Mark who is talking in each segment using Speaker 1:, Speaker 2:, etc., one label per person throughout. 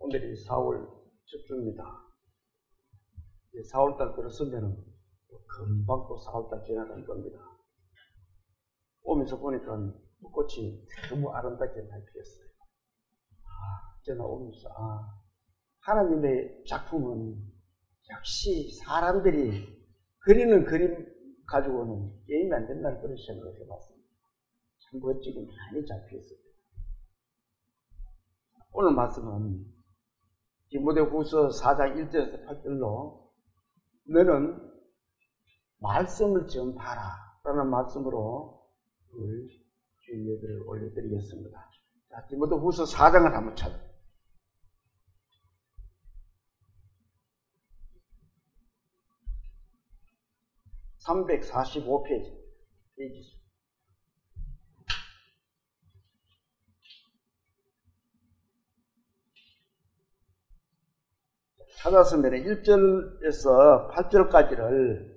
Speaker 1: 오늘이 4월 첫 주입니다. 4월달 들었으면 금방 또 4월달 지나갈 겁니다. 오면서 보니까 꽃이 너무 아름답게 많이 피었어요. 제가 오면서 하나님의 작품은 역시 사람들이 그리는 그림 가지고는 게임이 안 된다는 그런 생각을 해봤습니다. 참 멋지게 많이 잘 피었어요. 오늘 말씀은 디모데후서 4장 1절에서 8절로 너는 말씀을 전파하라 라는 말씀으로 주일 예배를 올려드리겠습니다. 자, 디모데후서 4장을 한번 찾아. (345페이지) 찾았으면 1절에서 8절까지를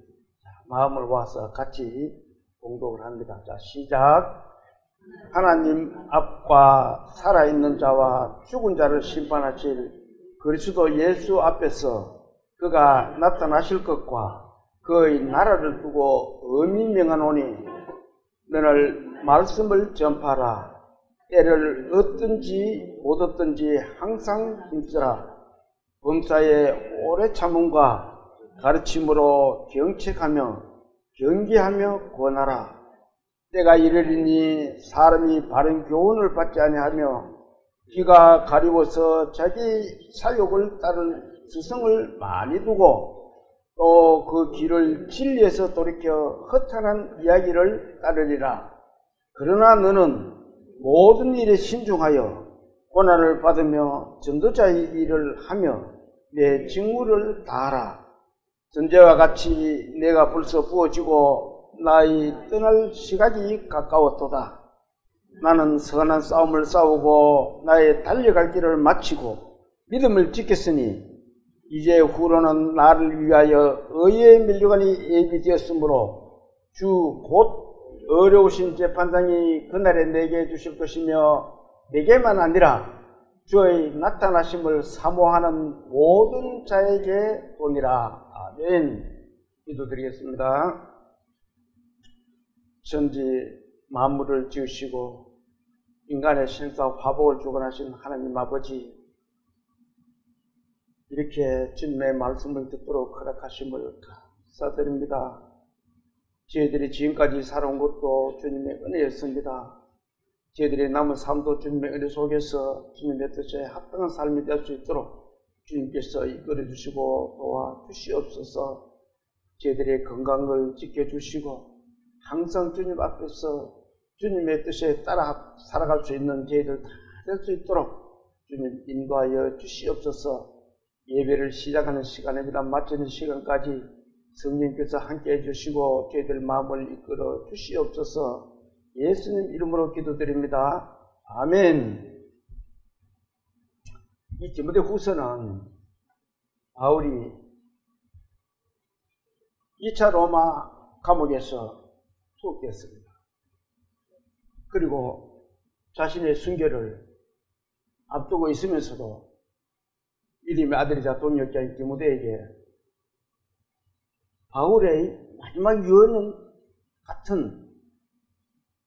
Speaker 1: 마음을 모아서 같이 공독을 합니다. 자, 시작. 하나님 앞과 살아있는 자와 죽은 자를 심판하실 그리스도 예수 앞에서 그가 나타나실 것과 그의 나라를 두고 엄히 명하노니 너를 말씀을 전파하라. 때를 얻든지 못 얻든지 항상 힘쓰라. 범사에 오래 참음과 가르침으로 경책하며 경계하며 권하라. 때가 이르리니 사람이 바른 교훈을 받지 아니하며 귀가 가리워서 자기 사욕을 따를 스승을 많이 두고 또 그 귀를 진리에서 돌이켜 허탄한 이야기를 따르리라. 그러나 너는 모든 일에 신중하여 고난을 받으며 전도자의 일을 하며 내 직무를 다하라. 전제와 같이 내가 벌써 부어지고 나의 떠날 시각이 가까웠도다. 나는 선한 싸움을 싸우고 나의 달려갈 길을 마치고 믿음을 지켰으니 이제 후로는 나를 위하여 의의 면류관이 예비되었으므로 주 곧 어려우신 재판장이 그날에 내게 주실 것이며 내게만 아니라 주의 나타나심을 사모하는 모든 자에게 도니라. 아멘. 기도드리겠습니다. 천지 만물을 지으시고 인간의 생사 화복을 주관하신 하나님 아버지, 이렇게 주님의 말씀을 듣도록 허락하심을 감사드립니다. 저희들이 지금까지 살아온 것도 주님의 은혜였습니다. 저희들의 남은 삶도 주님의 은혜 속에서 주님의 뜻에 합당한 삶이 될 수 있도록 주님께서 이끌어 주시고 도와주시옵소서. 저희들의 건강을 지켜주시고 항상 주님 앞에서 주님의 뜻에 따라 살아갈 수 있는 저희들 다 될 수 있도록 주님 인도하여 주시옵소서. 예배를 시작하는 시간입니다. 마치는 시간까지 성령께서 함께해 주시고 저희들 마음을 이끌어 주시옵소서. 예수님 이름으로 기도드립니다. 아멘. 이 디모데후서는 바울이 2차 로마 감옥에서 투옥됐습니다. 그리고 자신의 순교를 앞두고 있으면서도 믿음의 아들이자 동역자인 디모데에게 바울의 마지막 유언 같은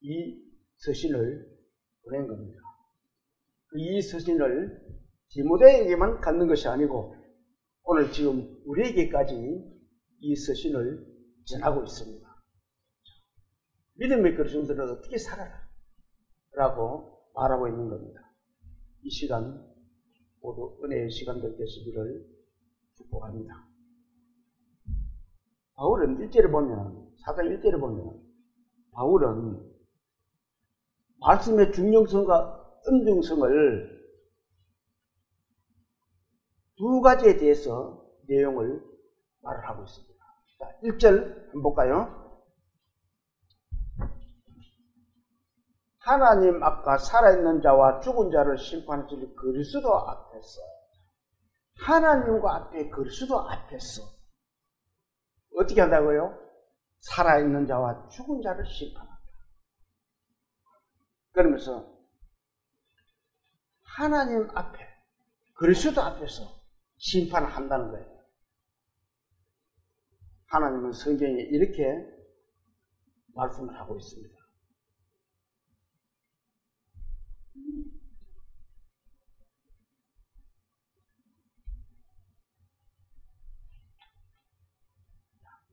Speaker 1: 이 서신을 보낸 겁니다. 이 서신을 디모데에게만 갖는 것이 아니고 오늘 지금 우리에게까지 이 서신을 전하고 있습니다. 믿음의 그리스도인들은 어떻게 살아라 라고 말하고 있는 겁니다. 이 시간 모두 은혜의 시간들 되시기를 축복합니다. 바울은 1절에 보면, 4장 1절에 보면 바울은 말씀의 중요성과 엄중성을 두 가지에 대해서 내용을 말을 하고 있습니다. 자, 1절 한번 볼까요? 하나님 앞과 살아있는 자와 죽은 자를 심판하실 그리스도 앞에서, 하나님과 앞에 그리스도 앞에서 어떻게 한다고요? 살아있는 자와 죽은 자를 심판한다. 그러면서 하나님 앞에 그리스도 앞에서 심판을 한다는 거예요. 하나님은 성경에 이렇게 말씀을 하고 있습니다.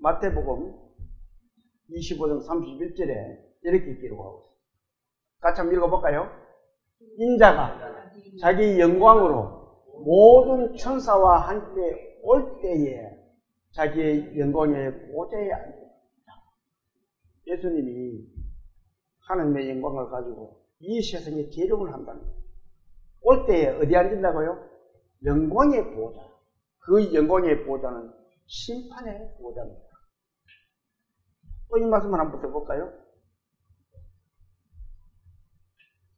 Speaker 1: 마태복음 25장 31절에 이렇게 기록하고 있습니다. 같이 한번 읽어볼까요? 인자가 자기 영광으로 모든 천사와 함께 올 때에 자기의 영광의 보좌에 앉는다. 예수님이 하나님의 영광을 가지고 이 세상에 재림을 한다는 거예요. 올 때에 어디 앉는다고요? 영광의 보좌. 그 영광의 보좌는 심판의 보좌입니다. 또 이 말씀을 한번 더 볼까요?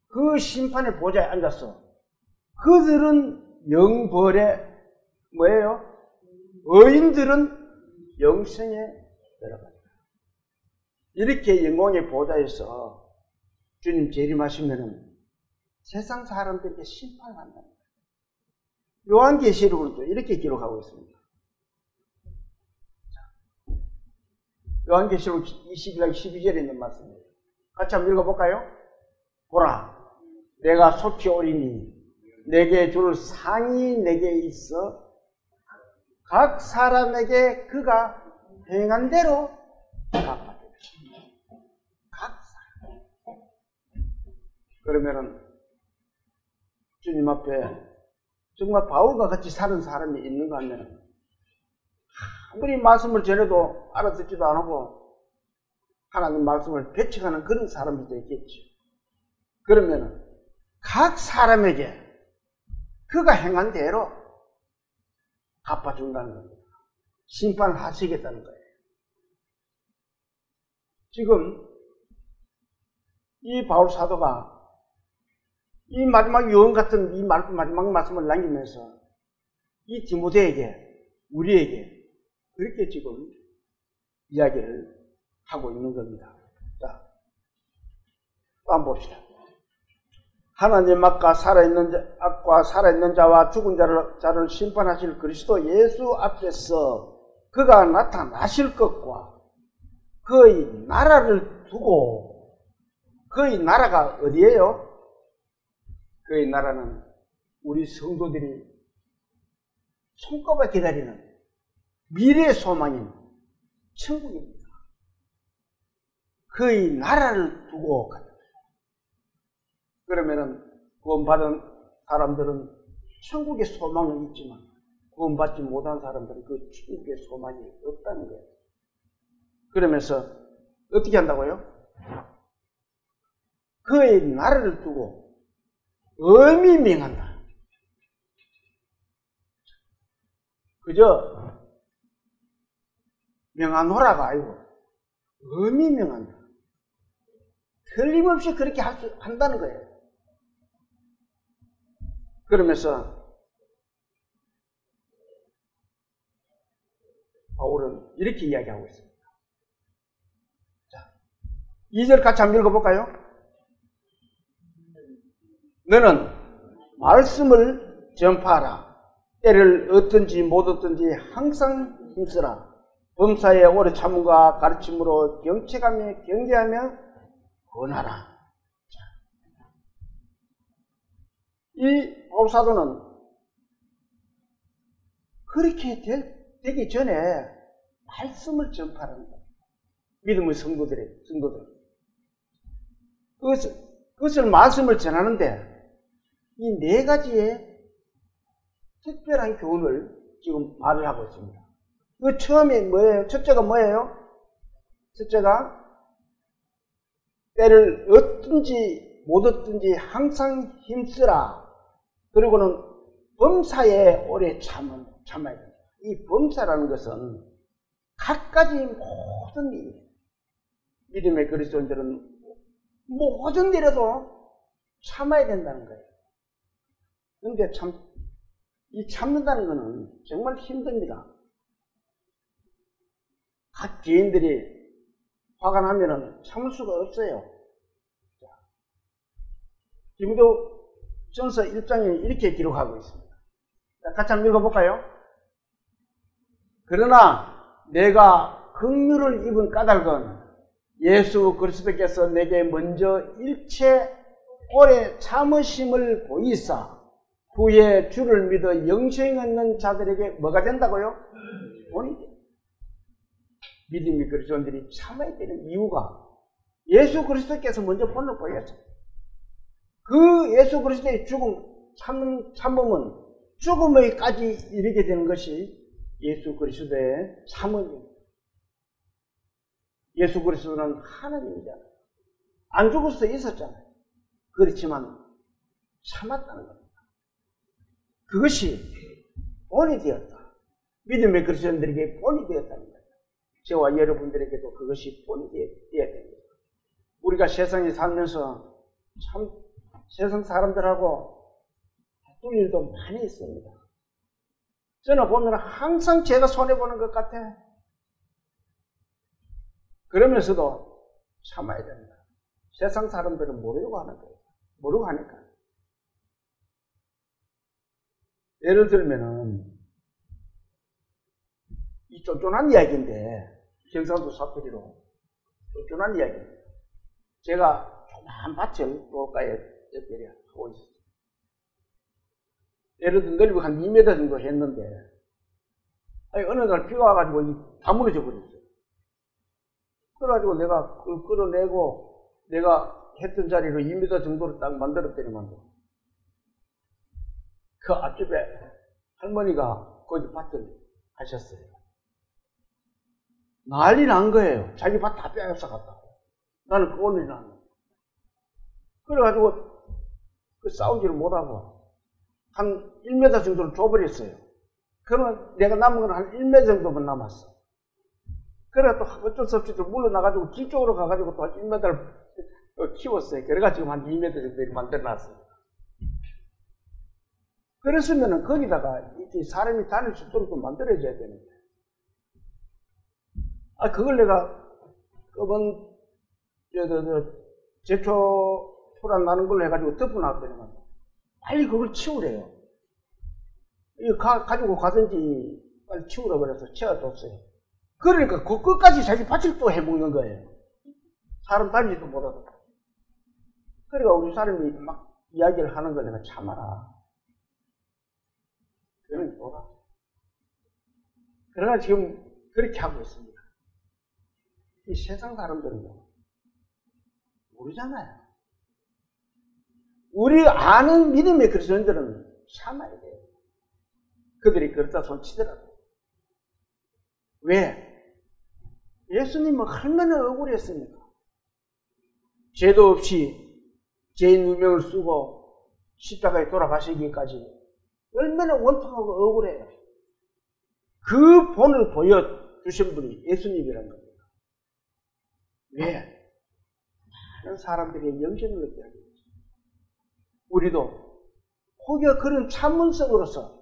Speaker 1: 그 심판의 보좌에 앉아서 그들은 영벌에 뭐예요? 의인들은 영생에 들어간다. 이렇게 영광의 보좌에서 주님 재림하시면은 세상 사람들에게 심판을 한다. 요한계시록으로도 이렇게 기록하고 있습니다. 요한계시록 21장 12절에 있는 말씀입니다. 같이 한번 읽어볼까요? 보라, 내가 속히 오리니 내게 줄 상이 내게 있어 각 사람에게 그가 행한 대로 갚아주리라. 각 사람. 그러면은 주님 앞에 정말 바울과 같이 사는 사람이 있는가 하면 아무리 말씀을 전해도 알아듣지도 안 하고 하나님 말씀을 배척하는 그런 사람들도 있겠죠. 그러면 각 사람에게 그가 행한 대로 갚아준다는 겁니다. 심판을 하시겠다는 거예요. 지금 이 바울 사도가 이 마지막 유언 같은 이 마지막 말씀을 남기면서 이 디모데에게 우리에게 그렇게 지금 이야기를 하고 있는 겁니다. 자, 또 한번 봅시다. 하나님 앞과 살아있는 자와 죽은 자를 심판하실 그리스도 예수 앞에서 그가 나타나실 것과 그의 나라를 두고 그의 나라가 어디예요? 그의 나라는 우리 성도들이 손꼽아 기다리는 미래의 소망인 천국입니다. 그의 나라를 두고 간다. 그러면은 구원받은 사람들은 천국의 소망은 있지만 구원받지 못한 사람들은 그 천국의 소망이 없다는 거예요. 그러면서 어떻게 한다고요? 그의 나라를 두고 엄히 명한다. 그저 명하노라가 아니고 엄히 명한다. 틀림없이 그렇게 한다는 거예요. 그러면서 바울은 이렇게 이야기하고 있습니다. 자, 2절 같이 한번 읽어볼까요? 너는 말씀을 전파하라. 때를 얻든지 못 얻든지 항상 힘쓰라. 범사에 오래 참음과 가르침으로 경책하며 경계하며 권하라. 이 바울사도는 그렇게 되기 전에 말씀을 전파하는 거예요. 믿음의 성도들. 그것을 말씀을 전하는데 이 네 가지의 특별한 교훈을 지금 말을 하고 있습니다. 그 처음에 뭐예요? 첫째가 뭐예요? 첫째가 때를 얻든지 못 얻든지 항상 힘쓰라. 그리고는 범사에 오래 참아야 된다. 이 범사라는 것은 갖가지 모든 일, 믿음의 그리스도인들은 모든 일에도 참아야 된다는 거예요. 그런데 이 참는다는 것은 정말 힘듭니다. 각 개인들이 화가 나면은 참을 수가 없어요. 디모데전서 1장에 이렇게 기록하고 있습니다. 같이 한번 읽어볼까요? 그러나 내가 긍휼을 입은 까닭은 예수 그리스도께서 내게 먼저 일체 오래 참으심을 보이사 후에 주를 믿어 영생 얻는 자들에게 뭐가 된다고요? 본이 돼. 믿음이 그리스도인들이 참아야 되는 이유가 예수 그리스도께서 먼저 본을 보였어요. 그 예수 그리스도의 죽음, 참음은 죽음에까지 이르게 되는 것이 예수 그리스도의 참음입니다. 예수 그리스도는 하나님이잖아요. 안 죽을 수 있었잖아요. 그렇지만 참았다는 겁니다. 그것이 본이 되었다. 믿음의 그리스도인들에게 본이 되었다는 거예요. 저와 여러분들에게도 그것이 본이 되어야 됩니다. 우리가 세상에 살면서 참 세상 사람들하고 바꿀 일도 많이 있습니다. 저는 보면 항상 제가 손해보는 것 같아. 그러면서도 참아야 됩니다. 세상 사람들은 모르려고 하는 거예요. 모르고 하니까. 예를 들면은 이 쫀쫀한 이야기인데 경상도 사투리로 쫀쫀한 이야기입니다. 제가 조그만 밭을 도로가에 옆에 하고 있었어요. 예를 들어 넓이가 한 2m 정도 했는데 어느 날 비가 와가지고 다 무너져 버렸어요. 그래가지고 내가 그걸 끌어내고 내가 했던 자리로 2m 정도를 딱 만들었더니만 그 앞집에 할머니가 거기 밭을 하셨어요. 난리 난 거예요. 자기 밭 다 빼앗아 갔다고. 나는 그 오늘이 난 거예요. 그래가지고 그 싸우지를 못하고 한 1m 정도를 줘버렸어요. 그러면 내가 남은 건 한 1m 정도만 남았어. 그래 또 어쩔 수 없이 또 물러나가지고 뒤쪽으로 가가지고 또 1m를 키웠어요. 그래가지고 한 2m 정도 만들어놨어요. 그랬으면은 거기다가 이렇게 사람이 다닐 수 있도록 좀 만들어줘야 되는데. 그걸 내가 그번 제초 소란 나는 걸로 해가지고 덮어놨더니만 빨리 그걸 치우래요. 이거 가지고 가든지 빨리 치우라 그래서 치워줬어요. 그러니까 그 끝까지 자기 밭을 또 해먹는 거예요. 사람 다니지도 못하고. 그러니까 우리 사람이 막 이야기를 하는 걸 내가 참아라. 그러면 뭐라. 그러나 지금 그렇게 하고 있습니다. 이 세상 사람들은요, 모르잖아요. 우리 아는 믿음의 그리스도인들은 참아야 돼요. 그들이 그렇다 손치더라도. 왜? 예수님은 얼마나 억울했습니까? 죄도 없이 죄인 누명을 쓰고 십자가에 돌아가시기까지 얼마나 원통하고 억울해요. 그 본을 보여주신 분이 예수님이라는 겁니다. 왜? 많은 사람들이 영생을 얻게 하겠죠. 우리도 혹여 그런 참음성으로서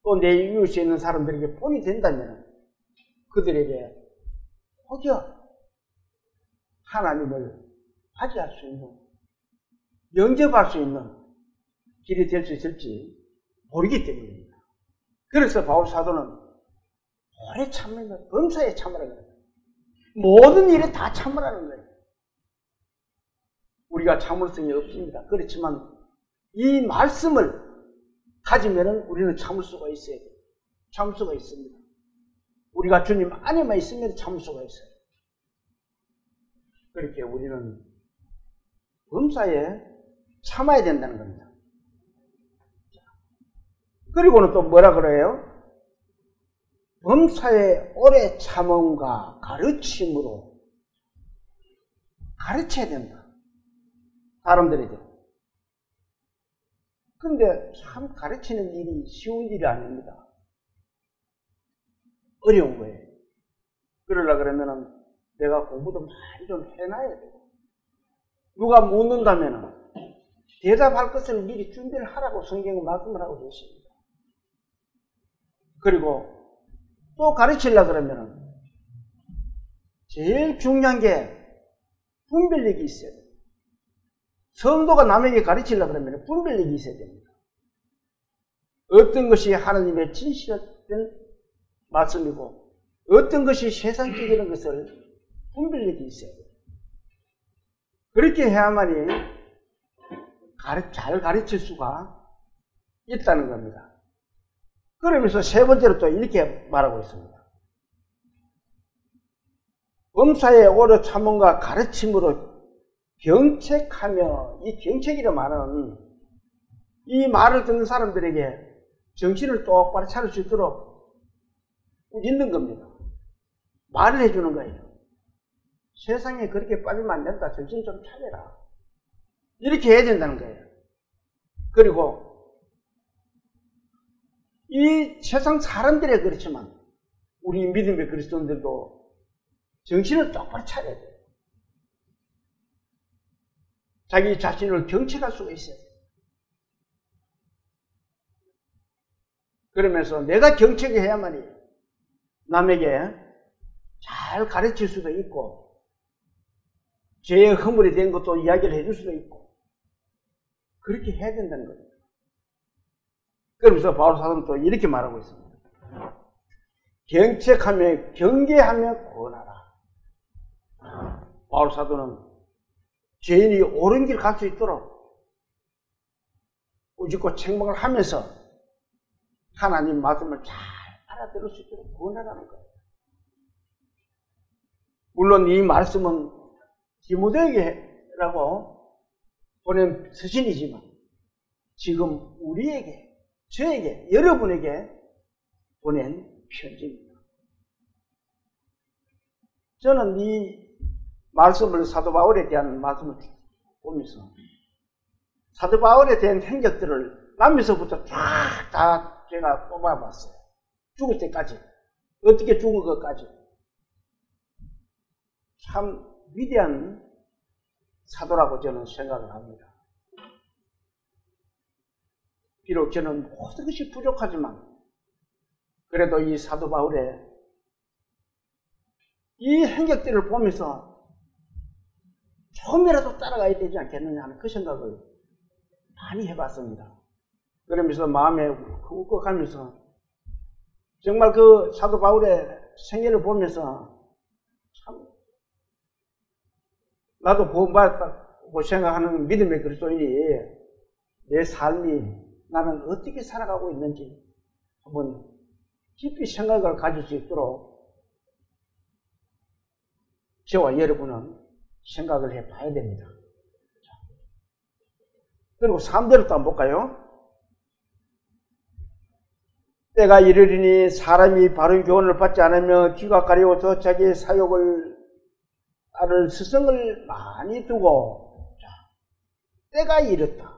Speaker 1: 또 내 이웃에 있는 사람들에게 본이 된다면 그들에게 혹여 하나님을 맞이할 수 있는, 영접할 수 있는 길이 될 수 있을지 모르기 때문입니다. 그래서 바울 사도는 오래 참으면 범사에 참으라는 거예요. 모든 일에 다 참으라는 거예요. 우리가 참을성이 없습니다. 그렇지만 이 말씀을 가지면 우리는 참을 수가 있어야 돼요. 참을 수가 있습니다. 우리가 주님 안에만 있으면 참을 수가 있어요. 그렇게 우리는 범사에 참아야 된다는 겁니다. 그리고는 또 뭐라 그래요? 범사에 오래 참음과 가르침으로 가르쳐야 된다. 사람들에게. 그런데 참 가르치는 일이 쉬운 일이 아닙니다. 어려운 거예요. 그러려 그러면은 내가 공부도 많이 좀 해놔야 돼요. 누가 묻는다면은 대답할 것을 미리 준비를 하라고 성경은 말씀을 하고 계십니다. 그리고 또 가르치려고 그러면은 제일 중요한 게 분별력이 있어야 돼요. 성도가 남에게 가르치려고 그러면 분별력이 있어야 됩니다. 어떤 것이 하나님의 진실된 말씀이고 어떤 것이 세상적인 것을 분별력이 있어야 돼요. 그렇게 해야만이 잘 가르칠 수가 있다는 겁니다. 그러면서 세 번째로 또 이렇게 말하고 있습니다. 범사의 오래 참음과 가르침으로 경책하며, 이 경책이라 말은 이 말을 듣는 사람들에게 정신을 똑바로 차릴 수 있도록 있는 겁니다. 말을 해주는 거예요. 세상에 그렇게 빠지면 안 된다. 정신 좀 차려라. 이렇게 해야 된다는 거예요. 그리고 이 세상 사람들이 그렇지만 우리 믿음의 그리스도인들도 정신을 똑바로 차려야 돼요. 자기 자신을 경책할 수가 있어요. 그러면서 내가 경책해야만이 남에게 잘 가르칠 수도 있고 죄의 허물이 된 것도 이야기를 해줄 수도 있고 그렇게 해야 된다는 겁니다. 그러면서 바울 사도는 또 이렇게 말하고 있습니다. 경책하며 경계하며 권하라. 바울 사도는 죄인이 옳은 길 갈 수 있도록 꾸짖고 책망을 하면서 하나님 말씀을 잘 알아들을 수 있도록 권하라는 거예요. 물론 이 말씀은 디모데에게라고 보낸 서신이지만 지금 우리에게, 저에게, 여러분에게 보낸 편지입니다. 저는 이 말씀을 사도 바울에 대한 말씀을 보면서 사도 바울에 대한 행적들을 남에서부터 쫙 다 제가 뽑아봤어요. 죽을 때까지. 어떻게 죽은 것까지. 참 위대한 사도라고 저는 생각을 합니다. 비록 저는 모든 것이 부족하지만 그래도 이 사도 바울의 이 행적들을 보면서 조금이라도 따라가야 되지 않겠느냐 하는 그 생각을 많이 해봤습니다. 그러면서 마음에 울컥하면서 정말 그 사도 바울의 생애를 보면서 참 나도 구원받았다고 생각하는 믿음의 그리스도인이 내 삶이 나는 어떻게 살아가고 있는지 한번 깊이 생각을 가질 수 있도록 저와 여러분은 생각을 해봐야 됩니다. 그리고 3대로 또 한번 볼까요? 때가 이르리니 사람이 바른 교훈을 받지 않으며 귀가 가려워서 자기의 사욕을 따를 스승을 많이 두고 때가 이르다.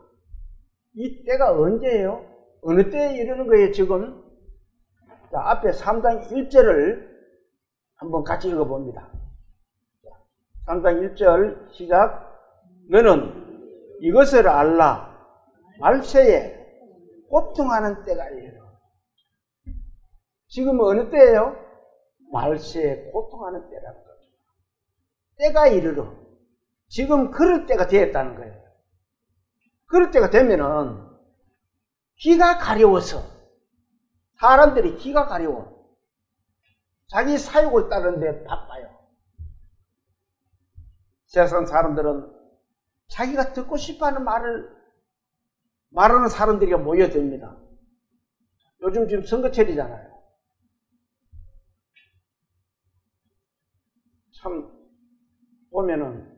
Speaker 1: 이 때가 언제예요? 어느 때에 이르는 거예요 지금? 자, 앞에 3장 1절을 한번 같이 읽어봅니다. 3장 1절 시작. 너는 이것을 알라. 말세에 고통하는 때가 이르러. 지금 어느 때예요? 말세에 고통하는 때라는 거죠. 때가 이르러. 지금 그럴 때가 되었다는 거예요. 그럴 때가 되면은 귀가 가려워서 사람들이 귀가 가려워. 자기 사욕을 따르는데 바빠요. 세상 사람들은 자기가 듣고 싶어하는 말을 말하는 사람들이 모여듭니다. 요즘 지금 선거철이잖아요. 참 보면은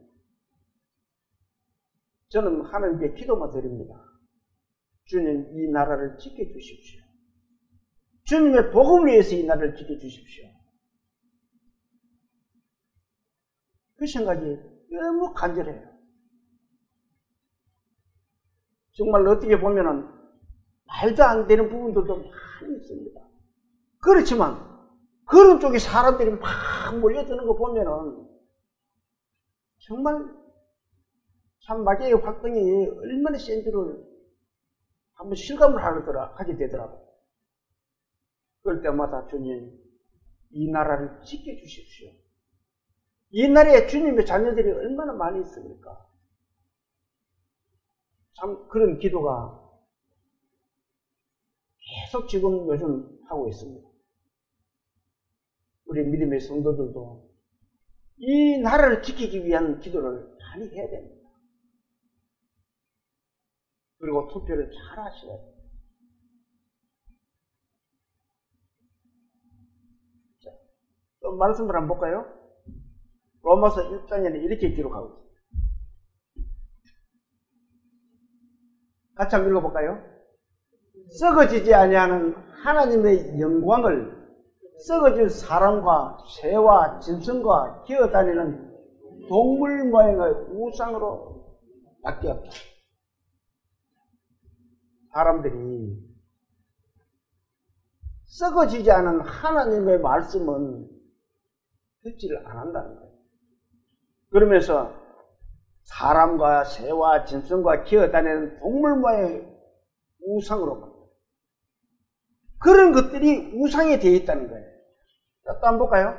Speaker 1: 저는 하나님께 기도만 드립니다. 주님 이 나라를 지켜주십시오. 주님의 복음을 위해서 이 나라를 지켜주십시오. 그 생각이 너무 간절해요. 정말 어떻게 보면은 말도 안 되는 부분들도 많이 있습니다. 그렇지만 그런 쪽에 사람들이 막 몰려드는 거 보면은 정말 참 마귀의 활동이 얼마나 센 줄을 한번 실감을 하게 되더라고요. 그럴 때마다 주님 이 나라를 지켜주십시오. 이 나라에 주님의 자녀들이 얼마나 많이 있습니까? 참 그런 기도가 계속 지금 요즘 하고 있습니다. 우리 믿음의 성도들도 이 나라를 지키기 위한 기도를 많이 해야 됩니다. 그리고 투표를 잘 하셔야 돼요. 자, 또 말씀을 한번 볼까요? 로마서 1장에는 이렇게 기록하고 있습니다. 같이 한번 읽어볼까요? 썩어지지 아니하는 하나님의 영광을 썩어질 사람과 새와 짐승과 기어다니는 동물 모양의 우상으로 바뀌었다. 사람들이 썩어지지 않은 하나님의 말씀은 듣지를 안 한다는 거예요. 그러면서 사람과 새와 짐승과 기어다니는 동물 모양의 우상으로 바뀌었다. 그런 것들이 우상이 되어 있다는 거예요. 또 한번 볼까요?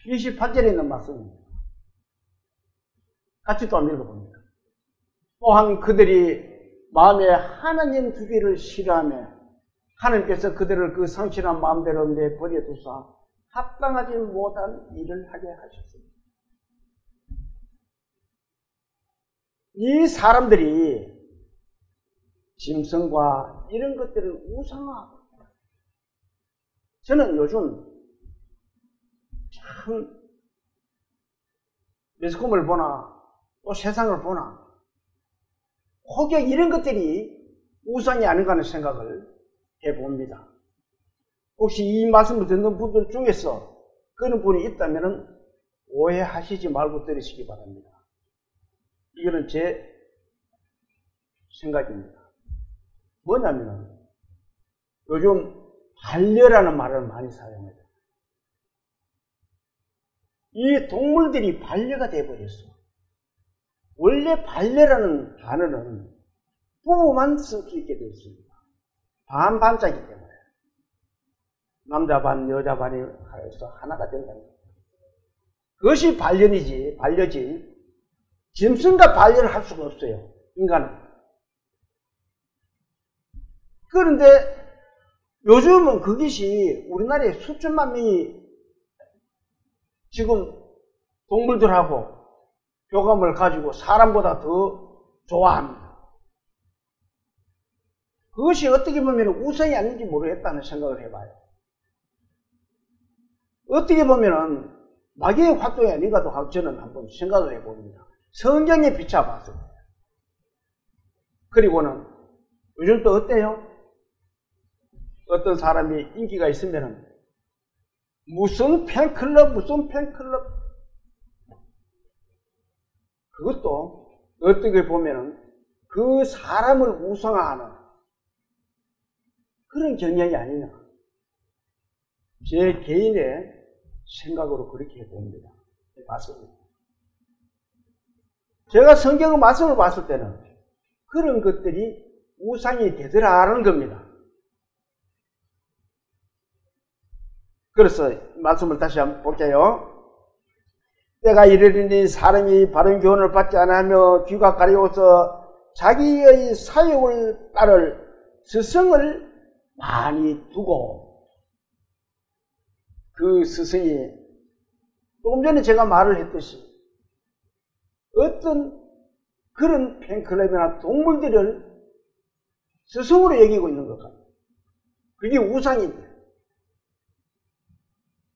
Speaker 1: 28절에 있는 말씀입니다. 같이 또 한번 읽어봅니다. 또한 그들이 마음에 하나님 두기를 싫어하며 하나님께서 그들을 그 성실한 마음대로 내버려 두사 합당하지 못한 일을 하게 하셨습니다. 이 사람들이 짐승과 이런 것들을 우상화하고, 저는 요즘 참 매스컴을 보나 또 세상을 보나 혹여 이런 것들이 우상이 아닌가 하는 생각을 해봅니다. 혹시 이 말씀을 듣는 분들 중에서 그런 분이 있다면 오해하시지 말고 들으시기 바랍니다. 이거는 제 생각입니다. 뭐냐면 요즘 반려라는 말을 많이 사용해요. 이 동물들이 반려가 되어버렸어. 원래 반려라는 단어는 부부만 쓸 수 있게 되어 있습니다. 반반짜기 때문에 남자 반 여자 반이 하여서 하나가 된다는 거예요. 그것이 반려지 짐승과 반려를 할 수가 없어요. 인간은. 그런데 요즘은 그것이 우리나라에 수천만 명이 지금 동물들하고 교감을 가지고 사람보다 더 좋아합니다. 그것이 어떻게 보면 우상이 아닌지 모르겠다는 생각을 해봐요. 어떻게 보면 마귀의 활동이 아닌가도 하고 저는 한번 생각을 해봅니다. 성경에 비춰봤을 때. 그리고는 요즘 또 어때요? 어떤 사람이 인기가 있으면 무슨 팬클럽 그것도 어떻게 보면 그 사람을 우상화하는 그런 경향이 아니냐. 제 개인의 생각으로 그렇게 봅니다. 맞습니다. 제가 성경의 말씀을 봤을 때는 그런 것들이 우상이 되더라는 겁니다. 그래서 말씀을 다시 한번 볼게요. 때가 이르리니 사람이 바른 교훈을 받지 않으며 귀가 가려워서 자기의 사욕을 따를 스승을 많이 두고, 그 스승이 조금 전에 제가 말을 했듯이 어떤 그런 팬클럽이나 동물들을 스승으로 여기고 있는 것 같아요. 그게 우상인데,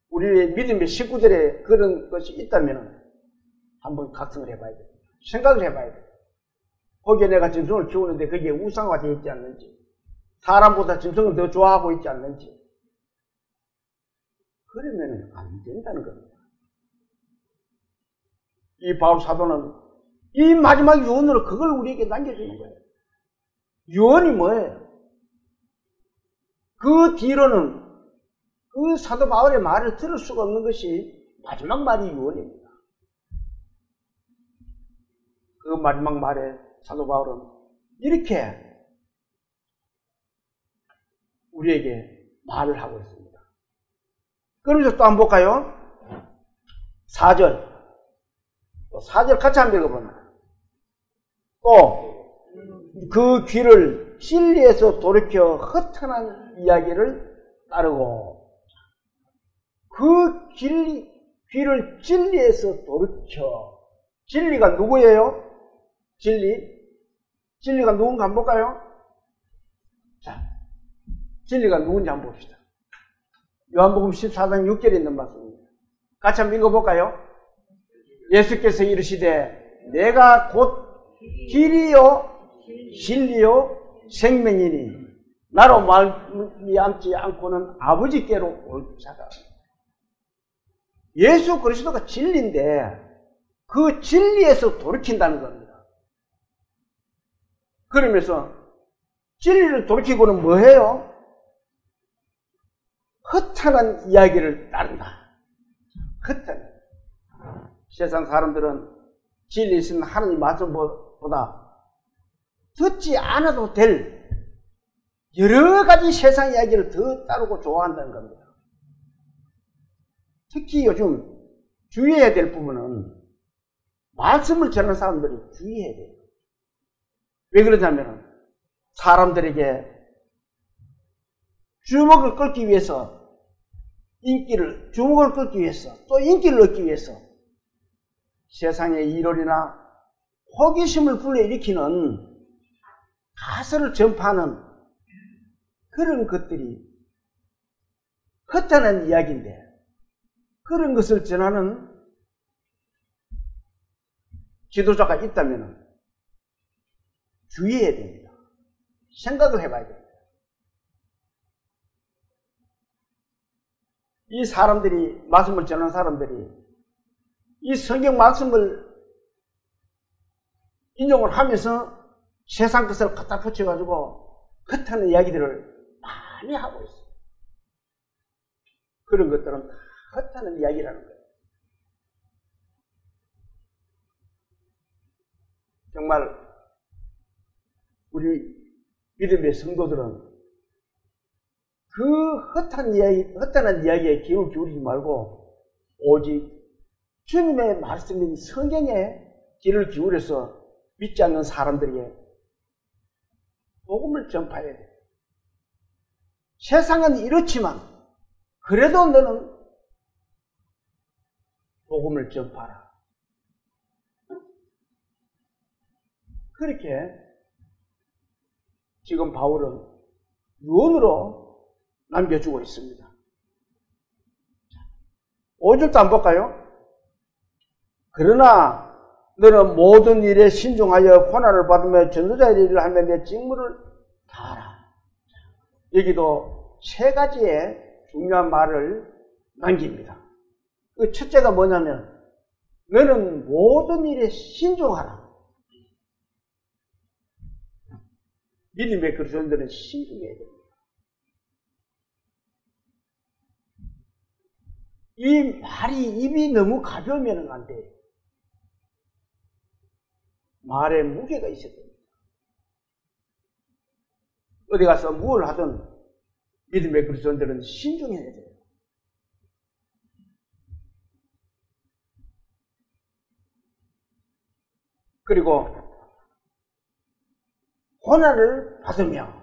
Speaker 1: 우리의 믿음의 식구들의 그런 것이 있다면 한번 각성을 해봐야 돼요. 생각을 해봐야 돼요. 거기에 내가 짐승을 키우는데 그게 우상화가 되어 있지 않는지, 사람보다 짐승을 더 좋아하고 있지 않는지, 그러면 안 된다는 겁니다. 이 바울 사도는 이 마지막 유언으로 그걸 우리에게 남겨주는 거예요. 유언이 뭐예요? 그 뒤로는 그 사도 바울의 말을 들을 수가 없는 것이 마지막 말이 유언입니다. 그 마지막 말에 사도 바울은 이렇게 우리에게 말을 하고 있습니다. 그러면서 또 한번 볼까요? 4절. 4절 같이 한번 읽어보면, 또 그 귀를 진리에서 돌이켜 허탄한 이야기를 따르고 그 귀를 진리에서 돌이켜. 진리가 누구예요? 진리가 누군가 한번 볼까요? 자, 진리가 누군지 한번 봅시다. 요한복음 14장 6절에 있는 말씀입니다. 같이 한번 읽어볼까요? 예수께서 이르시되 내가 곧 길이요 진리요 생명이니 나로 말미암지 않고는 아버지께로 올 자가. 예수 그리스도가 진리인데 그 진리에서 돌이킨다는 겁니다. 그러면서 진리를 돌이키고는 뭐해요? 허탄한 이야기를 따른다. 허탄. 세상 사람들은 진리 있으면 하나님 말씀보다 듣지 않아도 될 여러 가지 세상 이야기를 더 따르고 좋아한다는 겁니다. 특히 요즘 주의해야 될 부분은 말씀을 전하는 사람들이 주의해야 돼요. 왜 그러냐면 사람들에게 주목을 끌기 위해서 주목을 끌기 위해서 또 인기를 얻기 위해서 세상의 이론이나 호기심을 불러일으키는 가설을 전파하는 그런 것들이 허탄한 이야기인데 그런 것을 전하는 지도자가 있다면 주의해야 됩니다. 생각을 해봐야 됩니다. 이 사람들이, 말씀을 전하는 사람들이 이 성경 말씀을 인용을 하면서 세상 것을 갖다 붙여가지고 허탄한 이야기들을 많이 하고 있어요. 그런 것들은 다 허탄한 이야기라는 거예요. 정말 우리 믿음의 성도들은 그 허탄한 이야기에 귀를 기울이지 말고 오직 주님의 말씀인 성경에 귀를 기울여서 믿지 않는 사람들에게 복음을 전파해야 돼요. 세상은 이렇지만 그래도 너는 복음을 전파하라. 그렇게 지금 바울은 유언으로 남겨주고 있습니다. 5절도 한번 볼까요? 그러나 너는 모든 일에 신중하여 고난을 받으며 전도자의 일을 하며 내 직무를 다하라. 여기도 세 가지의 중요한 말을 남깁니다. 그 첫째가 뭐냐면 너는 모든 일에 신중하라. 믿음의 그리스도인들은 신중해야 됩니다. 이 말이 입이 너무 가벼우면 안 돼요. 말에 무게가 있어야 됩니다. 어디 가서 뭘 하든 믿음의 그리스도인들은 신중해야 돼요. 그리고 고난을 받으며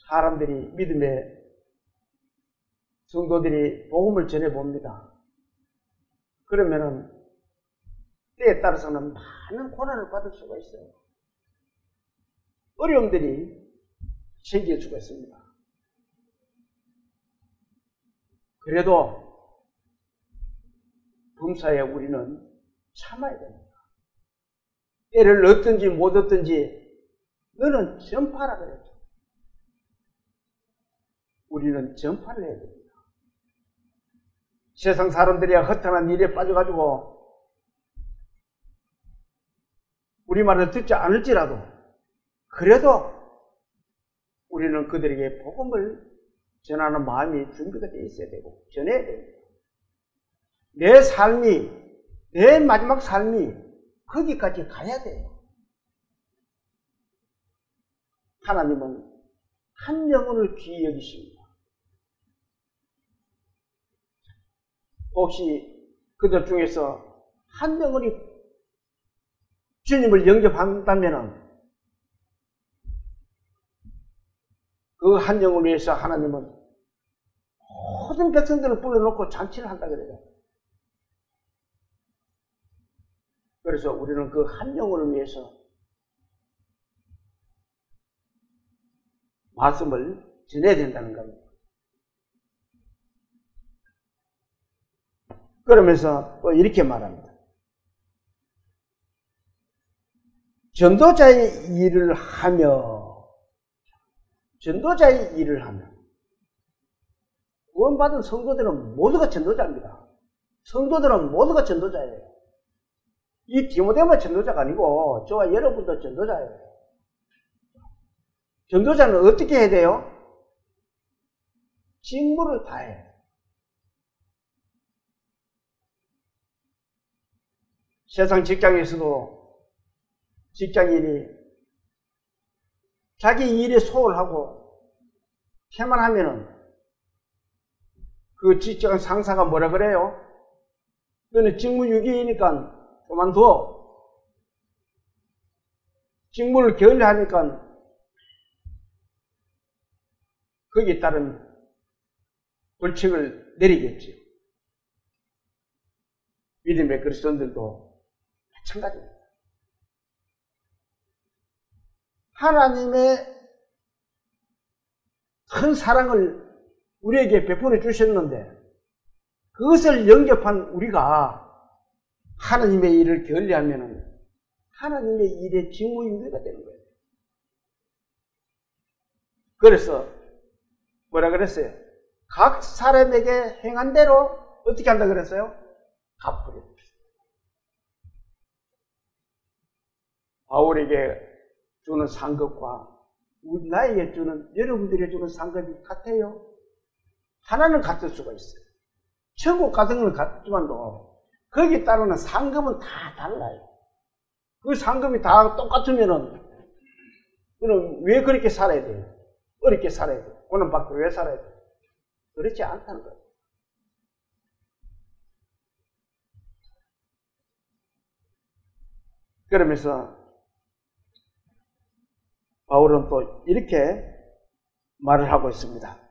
Speaker 1: 사람들이 믿음의 성도들이 복음을 전해봅니다. 그러면은 때에 따라서는 많은 고난을 받을 수가 있어요. 어려움들이 생길 수가 있습니다. 그래도 범사에 우리는 참아야 됩니다. 때를 얻든지 못 얻든지 너는 전파라 그랬죠. 우리는 전파를 해야 됩니다. 세상 사람들이 허탄한 일에 빠져가지고 우리 말을 듣지 않을지라도 그래도 우리는 그들에게 복음을 전하는 마음이 준비가 되어 있어야 되고 전해야 됩니다. 내 삶이, 내 마지막 삶이 거기까지 가야 돼요. 하나님은 한 영혼을 귀히 여기십니다. 혹시 그들 중에서 한 영혼이 주님을 영접한다면은 그 한 영혼을 위해서 하나님은 모든 백성들을 불러놓고 잔치를 한다 그래요. 그래서 우리는 그 한 영혼을 위해서 말씀을 전해야 된다는 겁니다. 그러면서 또 이렇게 말합니다. 전도자의 일을 하며 구원받은 성도들은 모두가 전도자입니다. 성도들은 모두가 전도자예요. 이 디모데만 전도자가 아니고 저와 여러분도 전도자예요. 전도자는 어떻게 해야 돼요? 직무를 다해요. 세상 직장에서도 직장인이 자기 일에 소홀하고 태만하면은 그 직장 상사가 뭐라 그래요? 너는 직무유기이니까 그만둬. 직무를 게을리하니까 거기에 따른 벌칙을 내리겠지요. 믿음의 그리스도인들도 마찬가지입니다. 하나님의 큰 사랑을 우리에게 베풀어 주셨는데 그것을 영접한 우리가 하나님의 일을 게을리하면 하나님의 일에 직무유기가 되는 거예요. 그래서 뭐라 그랬어요? 각 사람에게 행한 대로 어떻게 한다 그랬어요? 갚으려. 바울에게 주는 상급과 나에게 주는, 여러분들에게 주는 상급이 같아요? 하나는 같을 수가 있어요. 천국 같은 건 같지만도 거기에 따르는 상급은 다 달라요. 그 상급이 다 똑같으면은 그럼 왜 그렇게 살아야 돼요? 어렵게 살아야 돼요? 그는 밖에 왜 살아야 돼요? 그렇지 않다는 거예요. 그러면서 바울은 또 이렇게 말을 하고 있습니다.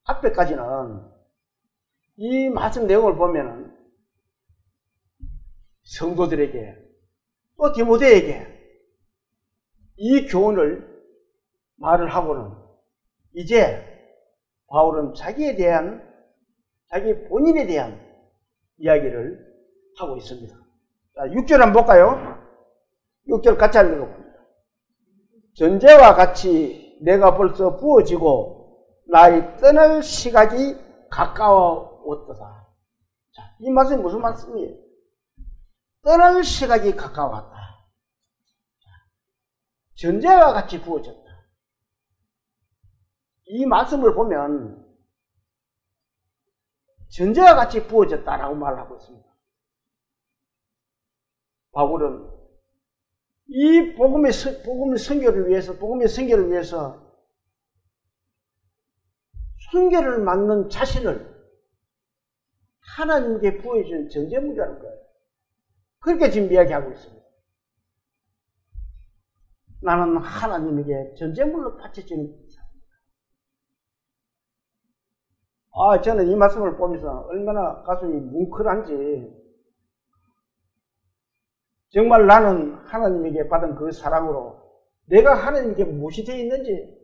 Speaker 1: 앞에까지는 이 말씀 내용을 보면은 성도들에게 또 디모데에게 이 교훈을 말을 하고는 이제 바울은 자기 본인에 대한 이야기를 하고 있습니다. 자, 6절 한번 볼까요? 6절 같이 한번 읽어봅니다. 전제와 같이 내가 벌써 부어지고 나의 떠날 시각이 가까워왔도다. 자, 이 말씀이 무슨 말씀이에요? 떠날 시각이 가까웠다. 전제와 같이 부어졌다. 이 말씀을 보면 전제와 같이 부어졌다라고 말하고 있습니다. 바울은 이 복음의 선교를 위해서 순교를 맡는 자신을 하나님께 부어준 전제물이라는 거예요. 그렇게 지금 이야기하고 있습니다. 나는 하나님에게 전제물로 바쳐지는 사람입니다. 저는 이 말씀을 보면서 얼마나 가슴이 뭉클한지, 정말 나는 하나님에게 받은 그 사랑으로 내가 하나님께 무엇이 되어 있는지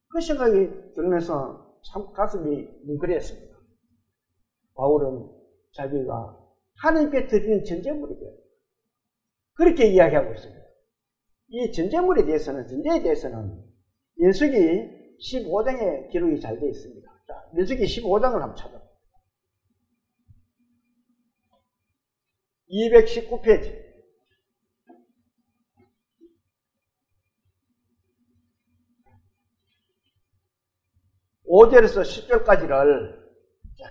Speaker 1: 그 생각이 들면서 참 가슴이 뭉클했습니다. 바울은 자기가 하나님께 드리는 전제물이에요. 그렇게 이야기하고 있습니다. 이 전제에 대해서는 민수기 15장에 기록이 잘 되어 있습니다. 자, 민수기 15장을 한번 찾아봅니다. 219페이지. 5절에서 10절까지를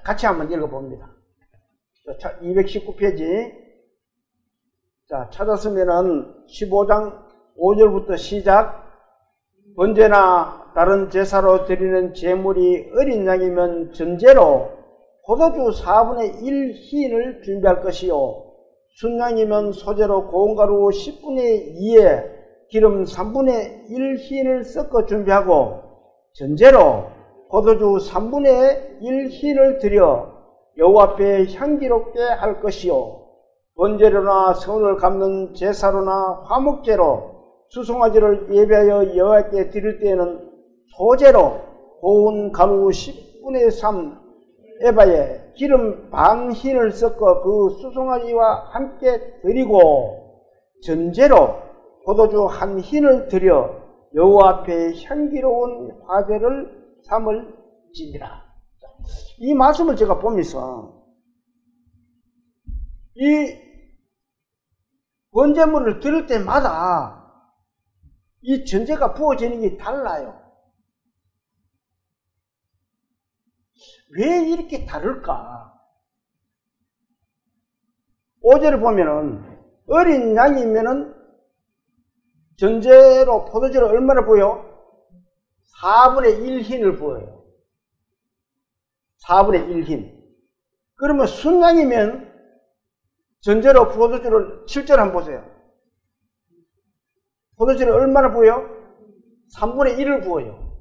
Speaker 1: 같이 한번 읽어봅니다. 219페이지. 자, 찾았으면은 15장 5절부터 시작. 번제나 다른 제사로 드리는 제물이 어린 양이면 전제로, 포도주 4분의 1 흰을 준비할 것이요 순양이면 소재로 고운 가루 10분의 2에 기름 3분의 1 흰을 섞어 준비하고 전제로 포도주 3분의 1 흰을 들여 여호와 앞에 향기롭게 할 것이요 번제로나 성을 갚는 제사로나 화목제로 수송아지를 예배하여 여호와께 드릴 때에는 소제로 고운 가루 10분의 3 에바에 기름 반 흰을 섞어 그 수송아지와 함께 드리고 전제로 포도주 한 흰을 드려 여호와 앞에 향기로운 화제를 삼을지니라. 이 말씀을 제가 보면서 이 번제물을 드릴 때마다 이 전제가 부어지는 게 달라요. 왜 이렇게 다를까? 5절을 보면은 어린 양이면은 전제로 포도주를 얼마나 부어요? 4분의 1 흰을 부어요. 4분의 1 흰. 그러면 순양이면 전제로 포도주를 7절 한번 보세요. 포도주를 얼마나 부어요? 3분의 1을 부어요.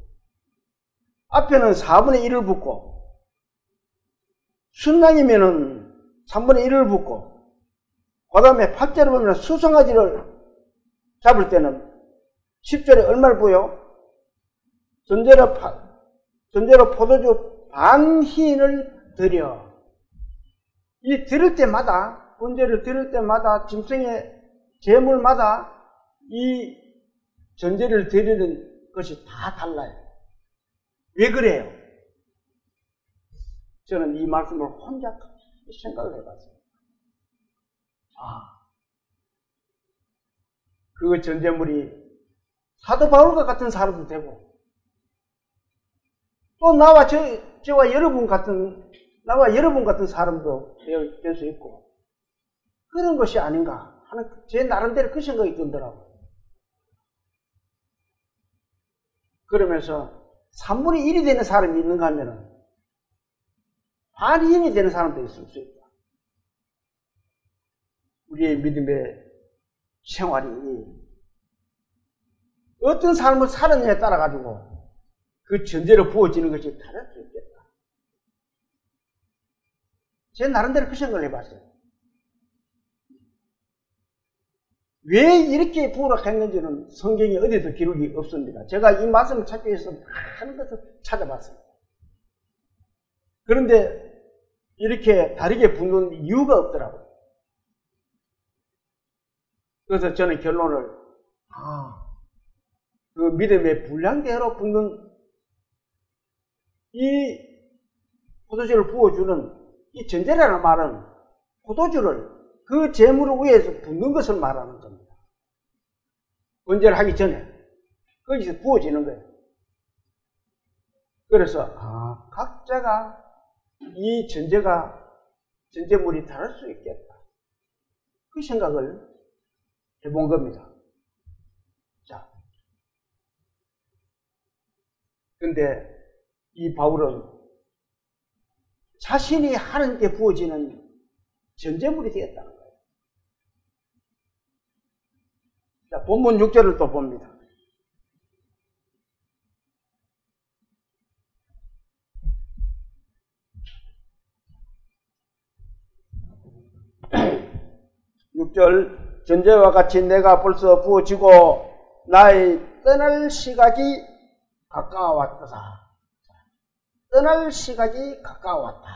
Speaker 1: 앞에는 4분의 1을 붓고 순양이면은 3분의 1을 붓고 그 다음에 8절을 보면 수송아지를 잡을 때는 10절에 얼마를 부어요? 전제로 포도주 반 흰을 드려. 이 드릴 때마다 번제를 드릴 때마다 짐승의 제물마다 이 전제를 드리는 것이 다 달라요. 왜 그래요? 저는 이 말씀을 혼자 생각을 해봤어요. 그 전제물이 사도 바울과 같은 사람도 되고 또 나와 여러분 같은 사람도 될 수 있고 그런 것이 아닌가 하는 제 나름대로 그 생각이 들더라고요. 그러면서 3분의 1이 되는 사람이 있는가 하면은 반 힘이 되는 사람도 있을 수 있다. 우리의 믿음의 생활이 어떤 삶을 사느냐에 따라 가지고 그 전제로 부어지는 것이 다를 수 있겠다. 제 나름대로 그 생각을 해봤어요. 왜 이렇게 부으락했는지는 성경에 어디서 기록이 없습니다. 제가 이 말씀을 찾기 위해서 많은 것을 찾아봤습니다. 그런데 이렇게 다르게 붓는 이유가 없더라고요. 그래서 저는 결론을 그 믿음의 분량대로 붓는 이 포도주를 부어주는 이 전제라는 말은 포도주를 그 제물 위에서 붓는 것을 말하는 겁니다. 번제를 하기 전에 거기서 부어지는 거예요. 그래서 각자가 이 전제물이 다를 수 있겠다. 그 생각을 해본 겁니다. 자, 근데 이 바울은 자신이 하나님께 부어지는 전제물이 되었다는 거예요. 자, 본문 6절을 또 봅니다. 전제와 같이 내가 벌써 부어지고 나의 떠날 시각이 가까워왔다. 떠날 시각이 가까워왔다.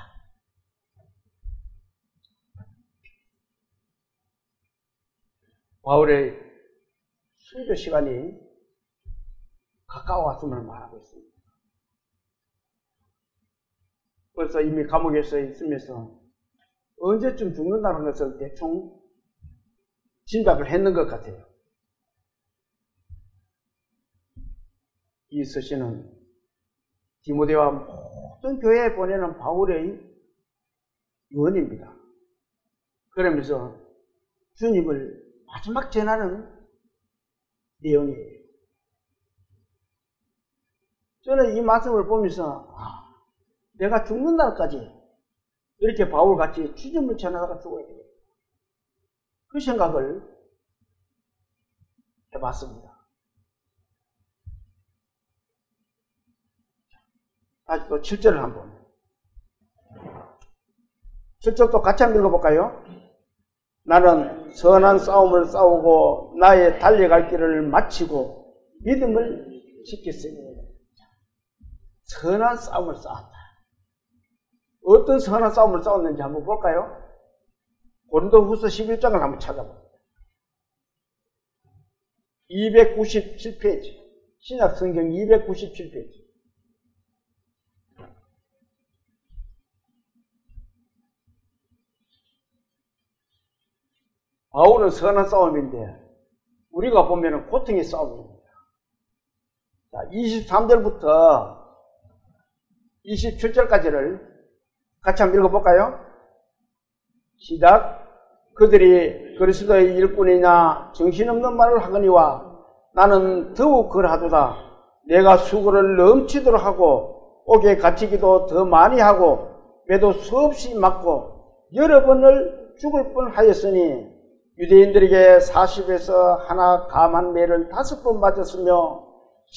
Speaker 1: 바울의 순교 시간이 가까워왔음을 말하고 있습니다. 벌써 이미 감옥에서 있으면서 언제쯤 죽는다는 것을 대충 짐작을 했는 것 같아요. 이 서신은 디모데와 모든 교회에 보내는 바울의 유언입니다. 그러면서 주님을 마지막 전하는 내용이에요. 저는 이 말씀을 보면서 내가 죽는 날까지 이렇게 바울같이 죽음을 지나다가 죽어야 되겠다. 그 생각을 해봤습니다. 다시 또 7절을 한번. 7절도 같이 한번 읽어볼까요? 나는 선한 싸움을 싸우고 나의 달려갈 길을 마치고 믿음을 지켰으니. 선한 싸움을 싸웠다. 어떤 선한 싸움을 싸웠는지 한번 볼까요? 고린도후서 11장을 한번 찾아봅니다. 297페이지. 신약 성경 297페이지. 바울은 선한 싸움인데 우리가 보면은 고통의 싸움입니다. 자, 23절부터 27절까지를 같이 한번 읽어볼까요? 시작. 그들이 그리스도의 일꾼이냐 정신없는 말을 하거니와 나는 더욱 그러하도다. 내가 수고를 넘치도록 하고 옥에 갇히기도 더 많이 하고 매도 수없이 맞고 여러 번을 죽을 뻔하였으니 유대인들에게 40에서 하나 감한 매를 5번 맞았으며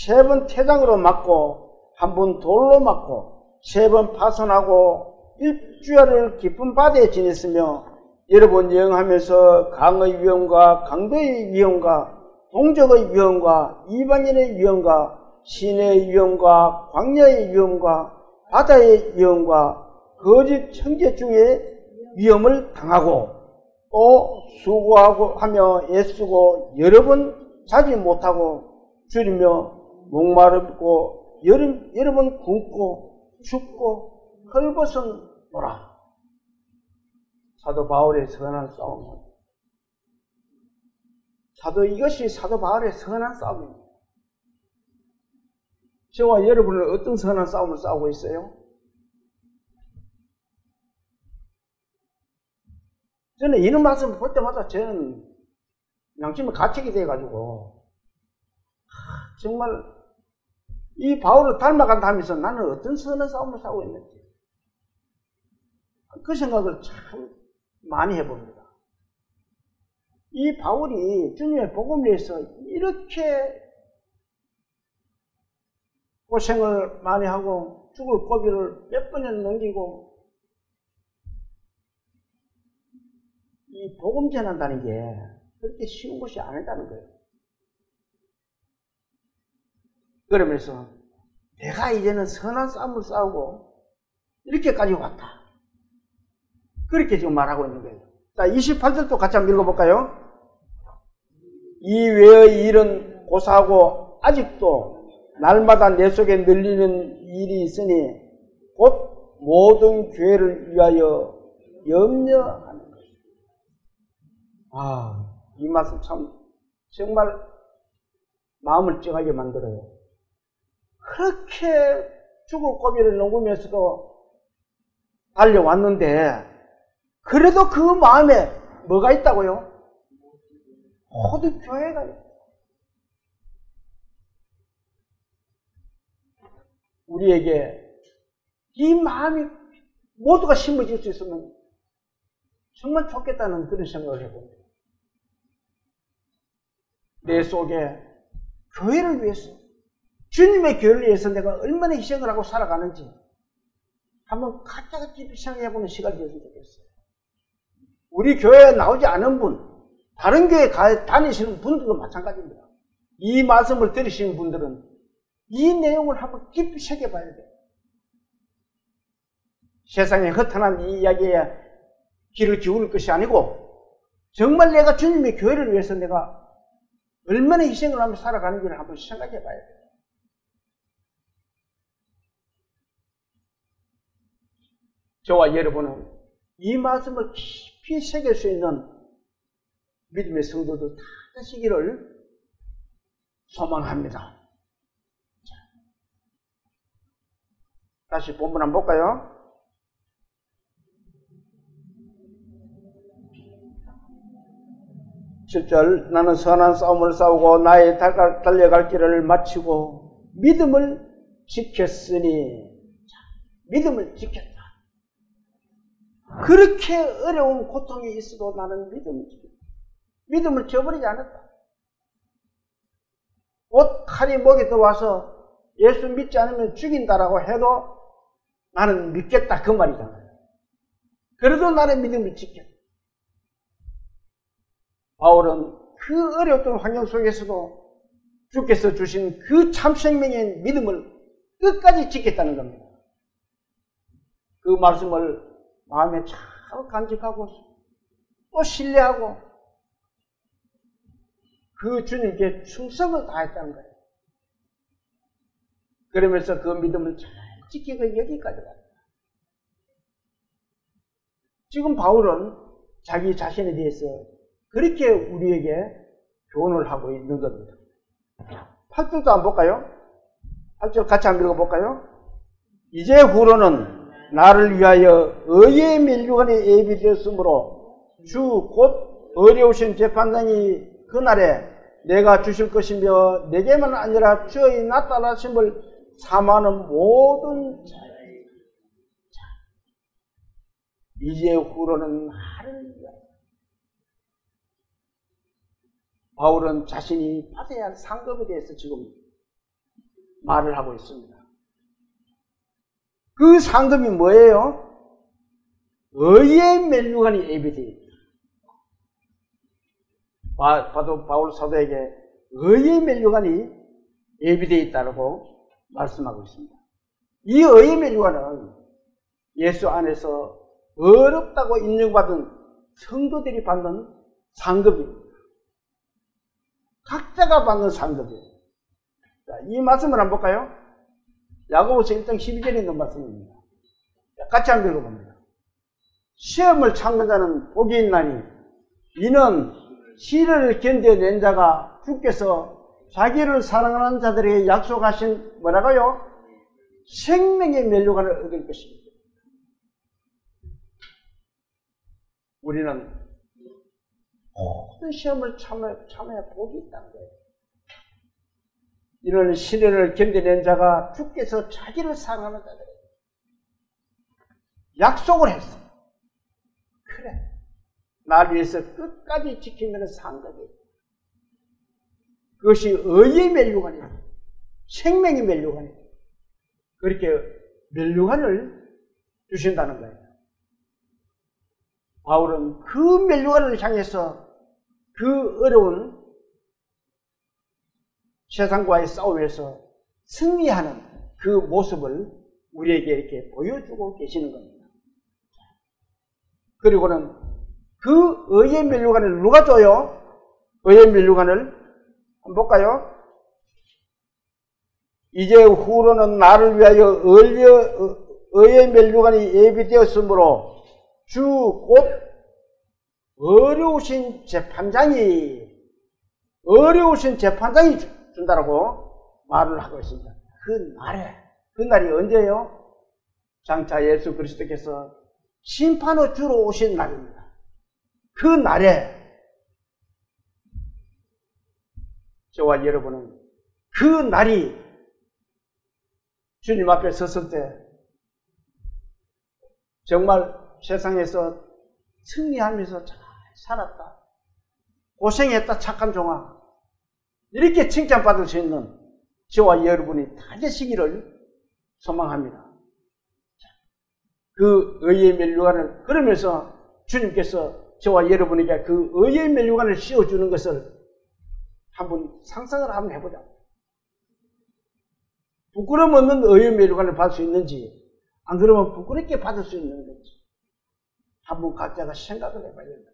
Speaker 1: 3번 태장으로 맞고 1번 돌로 맞고 3번 파손하고 일주일을 깊은 바다에 지냈으며 여러 번 여행하면서 강의 위험과 강도의 위험과 동족의 위험과 이방인의 위험과 시내의 위험과 광야의 위험과 바다의 위험과 거짓 형제 중에 위험을 당하고 또 수고하고 하며 애쓰고 여러 번 자지 못하고 줄이며 목마르고 여러 번 굶고 춥고 헐벗은 노라. 사도 바울의 선한 싸움. 이것이 사도 바울의 선한 싸움입니다. 저와 여러분은 어떤 선한 싸움을 싸우고 있어요? 저는 이런 말씀을 볼 때마다 저는 양심을 가책이 돼가지고 정말 이 바울을 닮아간다 하면서 나는 어떤 선한 싸움을 싸우고 있는지 그 생각을 참 많이 해봅니다. 이 바울이 주님의 복음을 위해서 이렇게 고생을 많이 하고 죽을 고비를 몇 번이나 넘기고 이 복음 전한다는 게 그렇게 쉬운 것이 아니다는 거예요. 그러면서 내가 이제는 선한 싸움을 싸우고 이렇게까지 왔다. 그렇게 지금 말하고 있는 거예요. 자, 28절도 같이 한번 읽어볼까요? 이 외의 일은 고사하고 아직도 날마다 내 속에 늘리는 일이 있으니 곧 모든 교회를 위하여 염려하는 것입니다. 이 말씀 참 정말 마음을 찡하게 만들어요. 그렇게 죽을 고비를 넘으면서도 달려왔는데 그래도 그 마음에 뭐가 있다고요? 모든 교회가 있다. 우리에게 이 마음이 모두가 심어질 수 있으면 정말 좋겠다는 그런 생각을 해봅니다. 내 속에 교회를 위해서, 주님의 교회를 위해서 내가 얼마나 희생을 하고 살아가는지 한번 가짜같이 생각해보는 시간이 되었으면 좋겠어요. 우리 교회에 나오지 않은 분, 다른 교회에 다니시는 분들도 마찬가지입니다. 이 말씀을 들으시는 분들은 이 내용을 한번 깊이 새겨봐야 돼요. 세상에 허탄한 이 이야기에 귀를 기울일 것이 아니고 정말 내가 주님의 교회를 위해서 내가 얼마나 희생을 하며 살아가는지를 한번 생각해 봐야 돼요. 저와 여러분은 이 말씀을 깊이 새길 수 있는 믿음의 성도들 다 되시기를 소망합니다. 다시 본문 한번 볼까요? (7절) 나는 선한 싸움을 싸우고 나의 달려갈 길을 마치고 믿음을 지켰으니. 믿음을 지켰다. 그렇게 어려운 고통이 있어도 나는 믿음을 저버리지 않았다. 옷 칼이 목에 들어와서 예수 믿지 않으면 죽인다라고 해도 나는 믿겠다 그 말이잖아요. 그래도 나는 믿음을 지켰다. 바울은 그 어려웠던 환경 속에서도 주께서 주신 그 참생명의 믿음을 끝까지 지켰다는 겁니다. 그 말씀을 마음에 잘 간직하고 또 신뢰하고 그 주님께 충성을 다했다는 거예요. 그러면서 그 믿음을 잘 지키고 여기까지 왔다. 지금 바울은 자기 자신에 대해서 그렇게 우리에게 교훈을 하고 있는 겁니다. 8절도 한번 볼까요? 8절 같이 한번 읽어볼까요? 이제 후로는 나를 위하여 의의 면류관이 예비되었으므로 주 곧 어려우신 재판장이 그날에 내가 주실 것이며 내게만 아니라 주의 나타나심을 사모하는 모든 자에게 이제 후로는 나를 위하여 바울은 자신이 받아야 할 상급에 대해서 지금 말을 하고 있습니다. 그 상급이 뭐예요? 의의 면류관이 예비되어 있다. 바울 사도에게 의의 면류관이 예비되어 있다고 말씀하고 있습니다. 이 의의 면류관은 예수 안에서 어렵다고 인정받은 성도들이 받는 상급입니다. 각자가 받는 상급이에요. 자, 이 말씀을 한번 볼까요? 야고보서 1장 12절에 있는 말씀입니다. 자, 같이 한번 읽어봅니다. 시험을 참는 자는 복이 있나니 이는 시련을 견뎌낸 자가 주께서 자기를 사랑하는 자들에게 약속하신 뭐라고요? 생명의 면류관을 얻을 것입니다. 우리는 모든 시험을 참아야 복이 있다는 거예요. 이런 시련을 견뎌낸 자가 주께서 자기를 사랑하는 자들에게 약속을 했어. 그래, 날 위해서 끝까지 지키면 상급이에요. 그것이 의의 면류관이에요. 생명의 면류관이에요. 그렇게 면류관을 주신다는 거예요. 바울은 그 면류관을 향해서 그 어려운 세상과의 싸움에서 승리하는 그 모습을 우리에게 이렇게 보여주고 계시는 겁니다. 그리고는 그 의의 면류관을 누가 줘요? 의의 면류관을 한번 볼까요? 이제 후로는 나를 위하여 의의 면류관이 예비되었으므로 주 곧 어려우신 재판장이 준다라고 말을 하고 있습니다. 그 날이 언제예요? 장차 예수 그리스도께서 심판의 주로 오신 날입니다. 그 날에 저와 여러분은 그 날이 주님 앞에 섰을 때 정말 세상에서 승리하면서 잘 살았다, 고생했다, 착한 종아, 이렇게 칭찬받을 수 있는 저와 여러분이 다 되시기를 소망합니다. 그 의의 면류관을, 그러면서 주님께서 저와 여러분에게 그 의의 면류관을 씌워주는 것을 한번 상상을 한번 해보자. 부끄럼 없는 의의 면류관을 받을 수 있는지, 안 그러면 부끄럽게 받을 수 있는 건지 한번 각자가 생각을 해봐야 된다.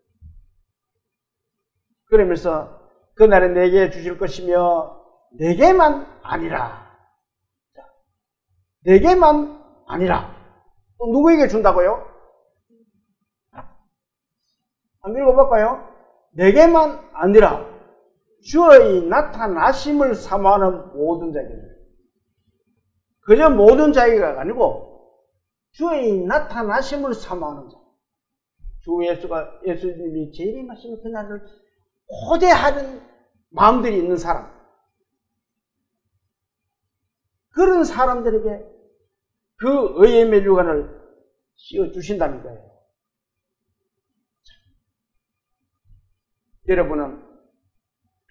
Speaker 1: 그러면서 그날에 내게 주실 것이며 내게만 아니라, 내게만 아니라 또 누구에게 준다고요? 한번 읽어볼까요? 내게만 아니라 주의 나타나심을 사모하는 모든 자에게. 그저 모든 자에게가 아니고 주의 나타나심을 사모하는 자. 예수님이 재림하시는 그날을 고대하는 마음들이 있는 사람, 그런 사람들에게 그 의의 면류관을 씌워주신다는 거예요. 여러분은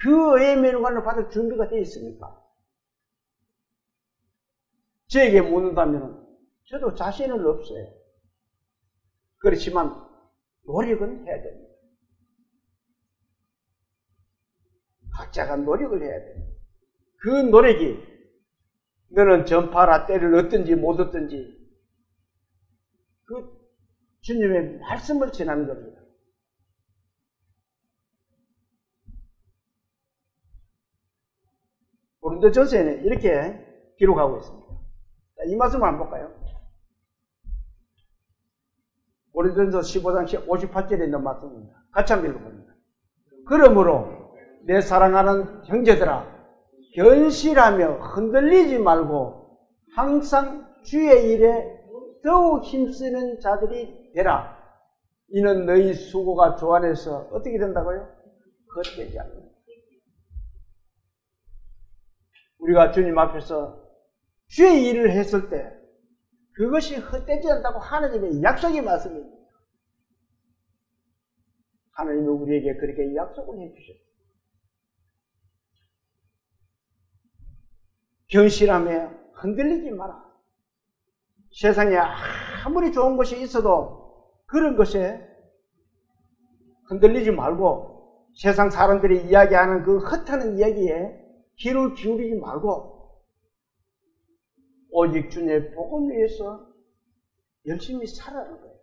Speaker 1: 그 의의 면류관을 받을 준비가 되어 있습니까? 저에게 묻는다면 저도 자신은 없어요. 그렇지만 노력은 해야 됩니다. 각자가 노력을 해야 돼요. 그 노력이 너는 전파라 때를 얻든지 못 얻든지 그 주님의 말씀을 전하는 겁니다. 고린도전서에는 이렇게 기록하고 있습니다. 자, 이 말씀을 한번 볼까요? 고린도전서 15장 58절에 있는 말씀입니다. 같이 한번 읽어봅니다. 그러므로 내 사랑하는 형제들아 견실하며 흔들리지 말고 항상 주의 일에 더욱 힘쓰는 자들이 되라. 이는 너희 수고가 주 안에서 어떻게 된다고요? 헛되지 않는다. 우리가 주님 앞에서 주의 일을 했을 때 그것이 헛되지 않다고 하나님의 약속의 말씀입니다. 하나님은 우리에게 그렇게 약속을 해주셨습니다. 견실하며 흔들리지 마라. 세상에 아무리 좋은 것이 있어도 그런 것에 흔들리지 말고 세상 사람들이 이야기하는 그 헛하는 이야기에 귀를 기울이지 말고 오직 주님의 복음을 위해서 열심히 살아가는 거예요.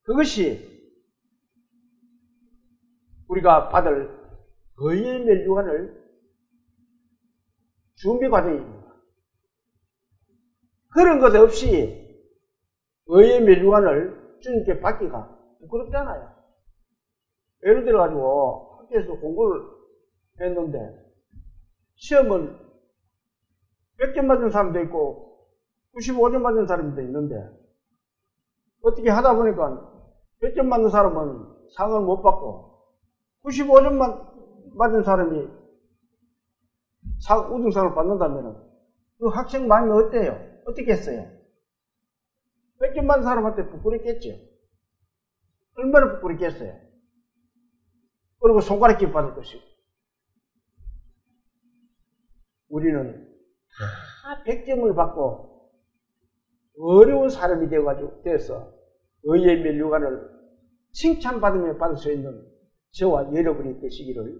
Speaker 1: 그것이 우리가 받을 의의 멸류관을 준비 과정입니다. 그런 것 없이 의의 멸류관을 주님께 받기가 부끄럽잖아요. 예를 들어가지고 학교에서 공부를 했는데 시험은 100점 맞은 사람도 있고 95점 맞은 사람도 있는데 어떻게 하다 보니까 100점 맞는 사람은 상을 못 받고 95점 맞은 사람이 우등상을 받는다면 그 학생 마음이 어때요? 어떻게 했어요? 100점 맞은 사람한테 부끄럽겠죠? 얼마나 부끄럽겠어요? 그리고 손가락질 받을 것이고 우리는 다 100점을 받고 어려운 사람이 되어서 의의 멸류관을 칭찬받으며 받을 수 있는 저와 여러분이 되시기를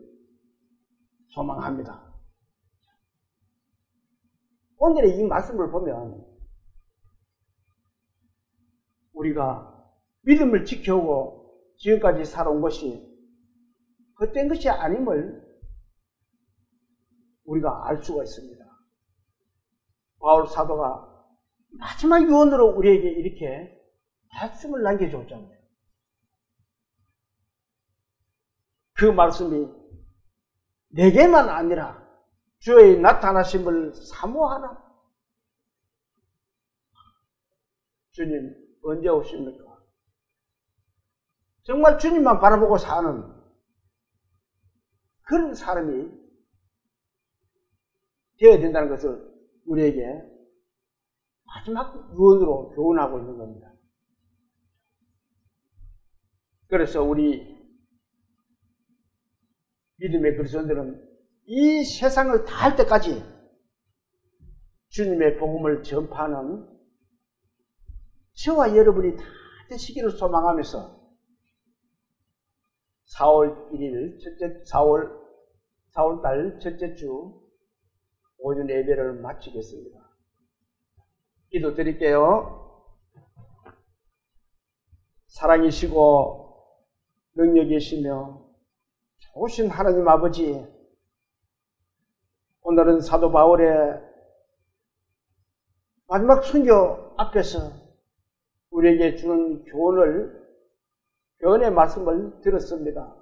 Speaker 1: 소망합니다. 오늘의 이 말씀을 보면 우리가 믿음을 지켜오고 지금까지 살아온 것이 헛된 것이 아님을 우리가 알 수가 있습니다. 바울 사도가 마지막 유언으로 우리에게 이렇게 말씀을 남겨줬잖아요. 그 말씀이 내게만 아니라 주의 나타나심을 사모하라. 주님 언제 오십니까? 정말 주님만 바라보고 사는 그런 사람이 되어야 된다는 것을 우리에게 마지막 유언으로 교훈하고 있는 겁니다. 그래서 우리 믿음의 그리스도인들은 이 세상을 다할 때까지 주님의 복음을 전파하는 저와 여러분이 다 되시기를 소망하면서 4월 1일 4월달 첫째 주 오전 예배를 마치겠습니다. 기도 드릴게요. 사랑이시고 능력이시며 좋으신 하나님 아버지, 오늘은 사도 바울의 마지막 선교 앞에서 우리에게 주는 교훈의 말씀을 들었습니다.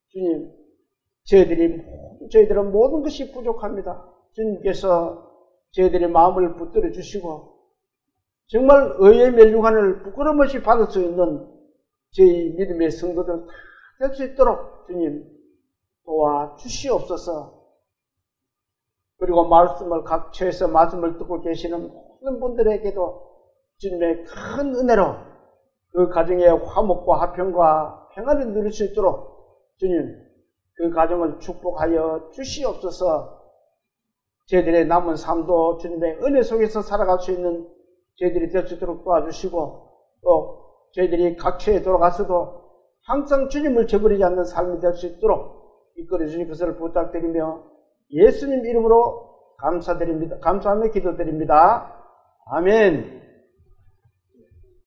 Speaker 1: 주님, 저희들은 모든 것이 부족합니다. 주님께서 저희들의 마음을 붙들어 주시고 정말 의의 멸류관을 부끄럼 없이 받을 수 있는 저희 믿음의 성도들 다 될 수 있도록 주님 도와주시옵소서. 그리고 각 처에서 말씀을 듣고 계시는 모든 분들에게도 주님의 큰 은혜로 그 가정의 화목과 화평과 평안을 누릴 수 있도록 주님 그 가정을 축복하여 주시옵소서. 저희들의 남은 삶도 주님의 은혜 속에서 살아갈 수 있는 저희들이 될 수 있도록 도와주시고 또 저희들이 각처에 돌아가서도 항상 주님을 저버리지 않는 삶이 될 수 있도록 이끌어 주실 것을 부탁드리며 예수님 이름으로 감사드립니다. 감사하며 기도드립니다. 아멘.